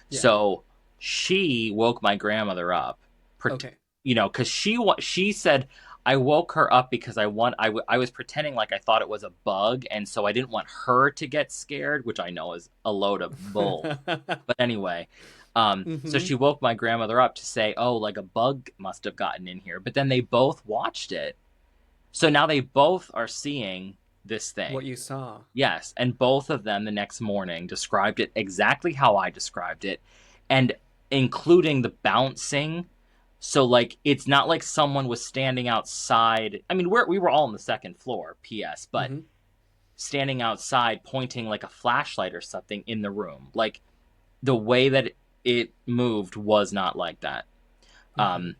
Speaker 1: Yeah.
Speaker 2: So she woke my grandmother up,
Speaker 1: Okay.
Speaker 2: because she said, I woke her up because I was pretending like I thought it was a bug, and so I didn't want her to get scared, which I know is a load of bull. But anyway, so
Speaker 1: Hmm.
Speaker 2: she woke my grandmother up to say, oh, like a bug must have gotten in here. But then they both watched it, so now they both are seeing this
Speaker 1: What
Speaker 2: thing.
Speaker 1: you saw.
Speaker 2: Yes, and both of them the next morning described it exactly how I described it, and including the bouncing, So like it's not like someone was standing outside. I mean, we were all on the second floor, PS, but
Speaker 1: Mm-hmm.
Speaker 2: standing outside pointing like a flashlight or something in the room. Like the way that it moved was not like that.
Speaker 1: Mm-hmm.
Speaker 2: Um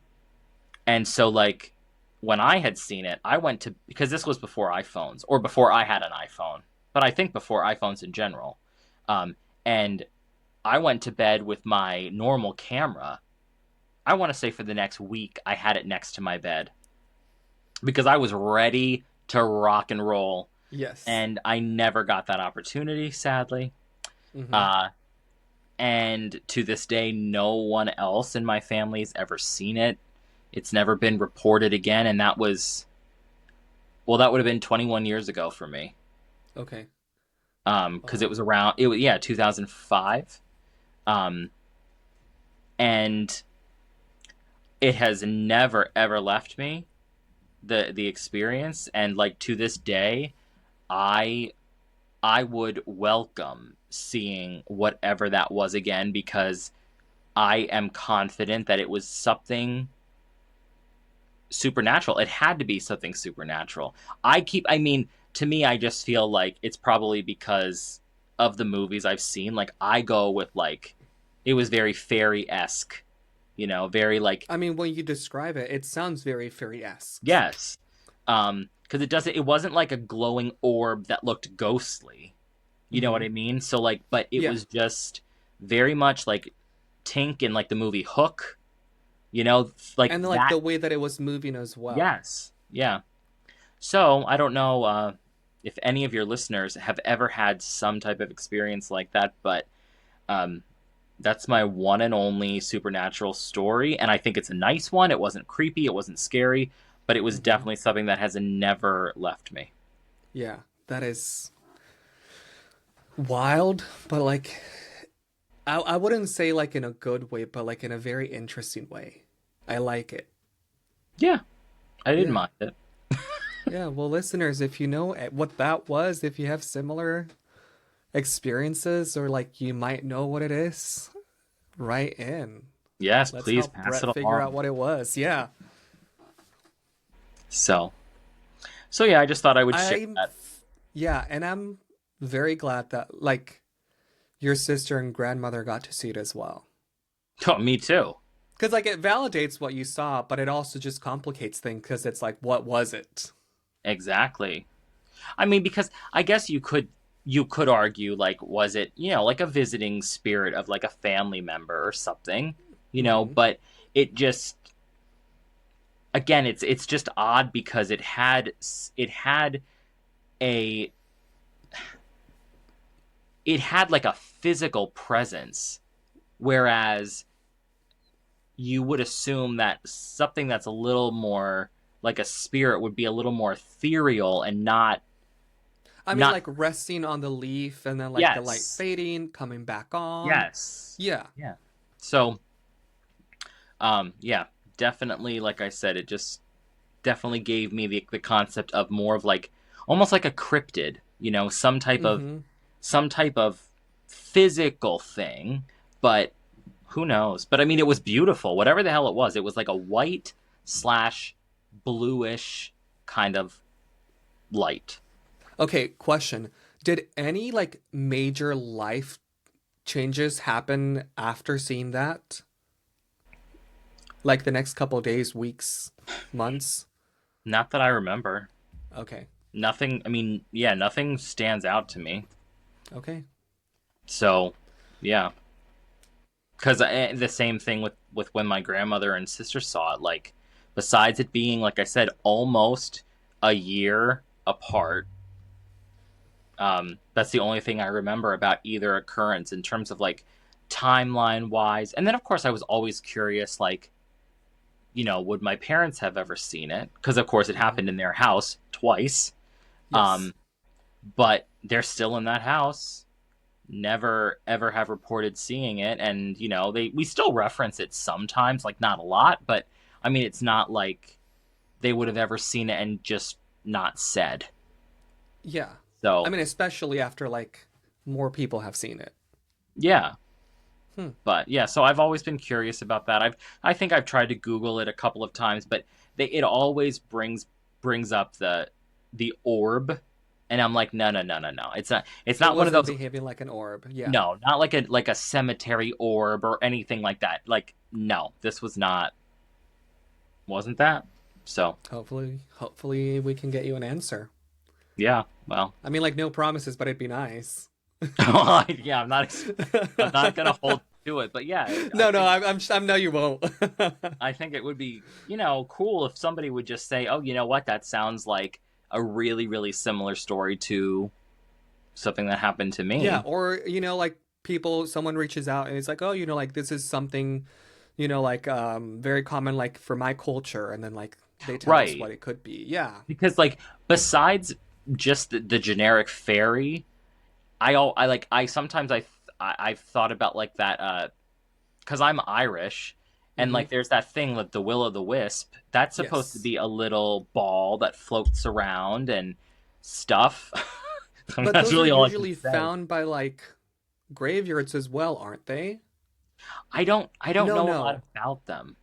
Speaker 2: and so like when I had seen it, I went to, because this was before iPhones or before I had an iPhone, but I think before iPhones in general. And I went to bed with my normal camera. I want to say for the next week, I had it next to my bed because I was ready to rock and roll.
Speaker 1: Yes.
Speaker 2: And I never got that opportunity, sadly.
Speaker 1: Mm-hmm.
Speaker 2: Uh, and to this day, no one else in my family's ever seen it. It's never been reported again. And that was, well, that would have been 21 years ago for me.
Speaker 1: Okay.
Speaker 2: Because it
Speaker 1: Oh.
Speaker 2: was around, it was, yeah, 2005. Um, and it has never, ever left me, the experience. And like to this day, I I would welcome seeing whatever that was again because I am confident that it was something supernatural. It had to be something supernatural. I mean, to me, I just feel like it's probably because of the movies I've seen. Like, I go with, like, it was very fairy esque, very like,
Speaker 1: I mean, when you describe it, it sounds very fairy-esque.
Speaker 2: yes. Because it wasn't like a glowing orb that looked ghostly. You know what
Speaker 1: Mm-hmm.
Speaker 2: I mean? So like, but it
Speaker 1: Yeah.
Speaker 2: was just very much like Tink in like the movie Hook, like
Speaker 1: And like
Speaker 2: that.
Speaker 1: the way that it was moving as well.
Speaker 2: Yes, yeah. So I don't know if any of your listeners have ever had some type of experience like that, but um, that's my one and only supernatural story, and I think it's a nice one. It wasn't creepy, it wasn't scary, but it was
Speaker 1: Mm-hmm.
Speaker 2: definitely something that has never left me.
Speaker 1: Yeah. That is wild, but like I wouldn't say like in a good way, but like in a very interesting way. I like it.
Speaker 2: Yeah, I didn't
Speaker 1: Yeah.
Speaker 2: mind it.
Speaker 1: Yeah. Well, listeners, if you know what that was, if you have similar experiences or like you might know what it is, write in.
Speaker 2: Yes,
Speaker 1: Let's
Speaker 2: please
Speaker 1: help
Speaker 2: pass
Speaker 1: Brett
Speaker 2: it
Speaker 1: figure out
Speaker 2: along.
Speaker 1: what it was. Yeah.
Speaker 2: So, so yeah, I just thought I would share
Speaker 1: I'm,
Speaker 2: that.
Speaker 1: yeah. And I'm very glad that like your sister and grandmother got to see it as well.
Speaker 2: Oh, me too.
Speaker 1: Because like it validates what you saw, but it also just complicates things because it's like, what was it?
Speaker 2: Exactly. I mean, because I guess you could argue like was it, like a visiting spirit of like a family member or something,
Speaker 1: Mm-hmm.
Speaker 2: but it just, again, it's just odd because it had a it had like a physical presence, whereas you would assume that something that's a little more like a spirit would be a little more ethereal and not
Speaker 1: I mean,
Speaker 2: not
Speaker 1: like resting on the leaf and then like the light
Speaker 2: yes.
Speaker 1: fading, coming back on.
Speaker 2: Yes.
Speaker 1: Yeah.
Speaker 2: Yeah. So, yeah, definitely. Like I said, it just definitely gave me the concept of more of like almost like a cryptid,
Speaker 1: Mm-hmm.
Speaker 2: some type of physical thing. But who knows? But I mean, it was beautiful. Whatever the hell it was, like a white slash bluish kind of light.
Speaker 1: Okay, question. Did any like major life changes happen after seeing that? Like the next couple days, weeks, months?
Speaker 2: Not that I remember.
Speaker 1: Okay.
Speaker 2: Nothing. I mean, yeah, nothing stands out to me.
Speaker 1: Okay.
Speaker 2: So, yeah. Because the same thing with when my grandmother and sister saw it, like besides it being, like I said, almost a year apart, that's the only thing I remember about either occurrence in terms of like timeline wise. And then of course I was always curious, like, would my parents have ever seen it, because of course it
Speaker 1: Mm-hmm.
Speaker 2: happened in their house twice.
Speaker 1: Yes.
Speaker 2: um but they're still in that house, never ever have reported seeing it. And we still reference it sometimes, like not a lot, but I mean it's not like they would have ever seen it and just not said.
Speaker 1: Yeah. I
Speaker 2: So
Speaker 1: mean, especially after like more people have seen it.
Speaker 2: yeah,
Speaker 1: Hmm.
Speaker 2: But yeah, so I've always been curious about that. I think I've tried to Google it a couple of times, but it always brings up the orb, and I'm like, no, no, no, no, no. It's
Speaker 1: It
Speaker 2: not one of
Speaker 1: wasn't
Speaker 2: those.
Speaker 1: behaving like an orb. Yeah.
Speaker 2: No, not like a cemetery orb or anything like that. Like, no, this was not. Wasn't that? So
Speaker 1: Hopefully we can get you an answer.
Speaker 2: yeah, well,
Speaker 1: I mean, like no promises, but it'd be nice.
Speaker 2: yeah, I'm not gonna hold to it, but yeah,
Speaker 1: No, no, I'm no, you won't.
Speaker 2: I think it would be, cool if somebody would just say, "Oh, you know what? That sounds like a really, really similar story to something that happened to
Speaker 1: Yeah,
Speaker 2: me."
Speaker 1: or like someone reaches out and it's like, oh, like this is something, like very common, like for my culture, and then like they tell us
Speaker 2: Right.
Speaker 1: what it could be. Yeah.
Speaker 2: Because like besides just the generic fairy, I sometimes I've thought about like that because I'm Irish, and
Speaker 1: Mm-hmm.
Speaker 2: like there's that thing like the will o' the wisp. That's supposed to
Speaker 1: Yes.
Speaker 2: be a little ball that floats around and stuff.
Speaker 1: But
Speaker 2: That's
Speaker 1: those are
Speaker 2: really all I can
Speaker 1: usually
Speaker 2: say.
Speaker 1: found by like graveyards as well, aren't they?
Speaker 2: I don't
Speaker 1: No,
Speaker 2: know a lot
Speaker 1: no.
Speaker 2: about them.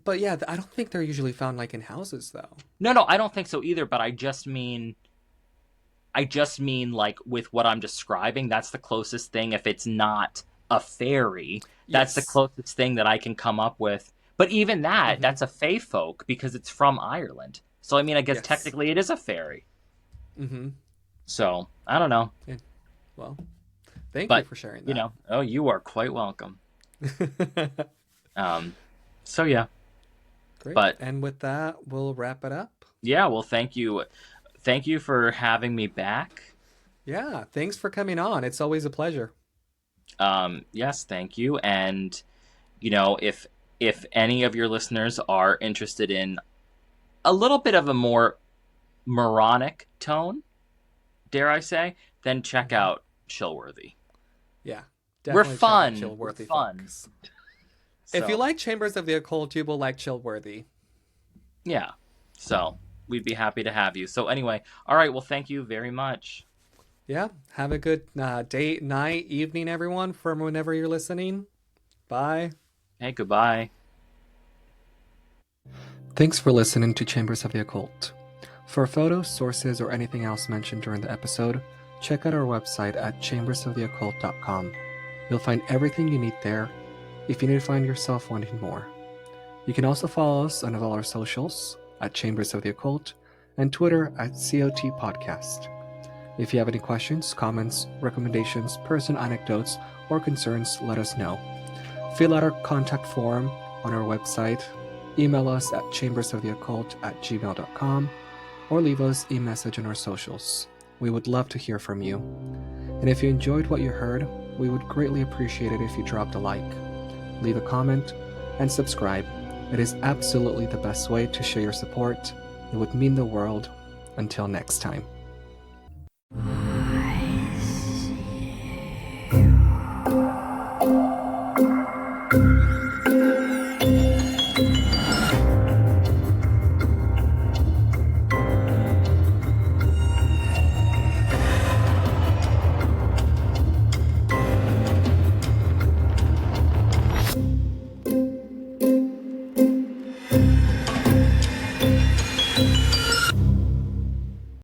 Speaker 1: But yeah, I don't think they're usually found like in houses though.
Speaker 2: No, I don't think so either, but I just mean like with what I'm describing, that's the closest thing. If it's not a fairy, that's the
Speaker 1: Yes.
Speaker 2: closest thing that I can come up with. But even that,
Speaker 1: Mm-hmm.
Speaker 2: that's a fae folk because it's from Ireland. So I mean, I guess
Speaker 1: Yes.
Speaker 2: technically it is a fairy.
Speaker 1: Mm-hmm.
Speaker 2: So I don't know.
Speaker 1: And, well, thank you
Speaker 2: But
Speaker 1: for sharing that.
Speaker 2: oh, you are quite welcome. Um, so yeah,
Speaker 1: Great.
Speaker 2: but
Speaker 1: And with that, we'll wrap it up.
Speaker 2: yeah, well, thank you for having me back.
Speaker 1: Yeah, thanks for coming on. It's always a pleasure.
Speaker 2: Yes, thank you. And if any of your listeners are interested in a little bit of a more moronic tone, dare I say, then check
Speaker 1: Hmm.
Speaker 2: out Chillworthy.
Speaker 1: Yeah,
Speaker 2: We're
Speaker 1: definitely check out
Speaker 2: fun. We're
Speaker 1: Chillworthy,
Speaker 2: fun.
Speaker 1: folks. If you
Speaker 2: So
Speaker 1: like Chambers of the Occult, you will like Chillworthy.
Speaker 2: yeah. So we'd be happy to have you. So anyway, all right. Well, thank you very much.
Speaker 1: Yeah, have a good day, night, evening, everyone, from whenever you're listening. Bye.
Speaker 2: Hey, goodbye.
Speaker 1: Thanks for listening to Chambers of the Occult. For photos, sources, or anything else mentioned during the episode, check out our website at chambersoftheoccult.com. You'll find everything you need there if you need to find yourself wanting more. You can also follow us on all our socials at Chambers of the Occult and Twitter at COT Podcast. If you have any questions, comments, recommendations, personal anecdotes, or concerns, let us know. Fill out our contact form on our website, email us at chambersoftheoccult@gmail.com, or leave us a message on our socials. We would love to hear from you. And if you enjoyed what you heard, we would greatly appreciate it if you dropped a like, leave a comment, and subscribe. It is absolutely the best way to show your support. It would mean the world. Until next time.